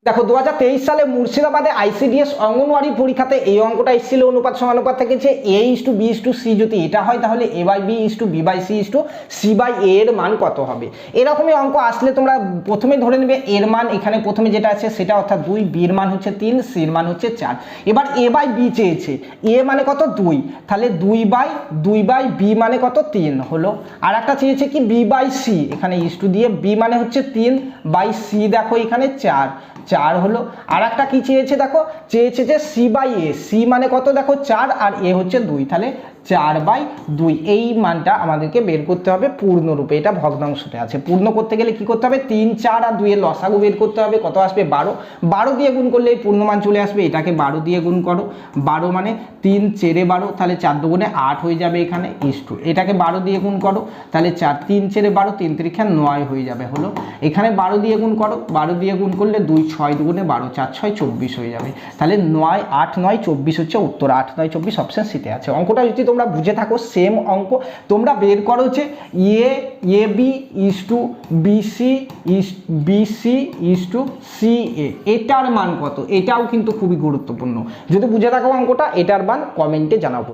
দেখো 2023 সালে মুর্শিদাবাদে আইসিডিএস অঙ্গনওয়াড়ি পরীক্ষাতে এই অঙ্কটা এসেছিল অনুপাত সমানুপাত থেকে যে A:B:C যদি এটা হয় তাহলে A/B:B/C/C/A এর মান কত হবে। এরকমই অঙ্ক আসলে তোমরা প্রথমে ধরে নেবে এর মান এখানে প্রথমে যেটা আছে সেটা অর্থাৎ 2, B এর মান হচ্ছে 3, C এর মান হচ্ছে 4। এবার A/B চেয়েছে, A মানে কত 2, তাহলে 2/B মানে কত 3 হলো। আর একটা চেয়েছে কি B/C, এখানে দিয়ে B মানে হচ্ছে 3/C, দেখো এখানে 4 হলো। আর একটা কি চেয়েছে দেখো, চেয়েছে যে C/A, C মানে কত দেখো 4 আর A হচ্ছে 2, তাহলে 4/2 এই মানটা আমাদেরকে বের করতে হবে পূর্ণরূপে। এটা ভগ্নাংশতে আছে, পূর্ণ করতে গেলে কি করতে হবে 3, 4 আর 2 এর লসাগু বের করতে হবে। কত আসবে 12 দিয়ে গুণ করলে এই পূর্ণমান চলে আসবে। এটাকে 12 দিয়ে গুণ করো, 12 মানে 3 4 12, তাহলে 4 দুগুণে 8 হয়ে যাবে এখানে ইস্টু। এটাকে 12 দিয়ে গুণ করো, তাহলে 4 3 4 12, 3 3 9 হয়ে যাবে হলো। এখানে 12 দিয়ে গুণ করো, 12 দিয়ে গুণ করলে 2 6 দুগুণে 12, 4 6 24 হয়ে যাবে। তাহলে 9 8 9 24 হচ্ছে উত্তর। 8 9 24 অপশন সিতে আছে। অঙ্কটা যদি তোমরা বুঝে থাকো সেম অঙ্ক তোমরা বের করো যে A/B:BC/CA এটার মান কত। এটাও কিন্তু খুবই গুরুত্বপূর্ণ, যদি বুঝে থাকো অঙ্কটা এটার মান কমেন্টে জানাবো।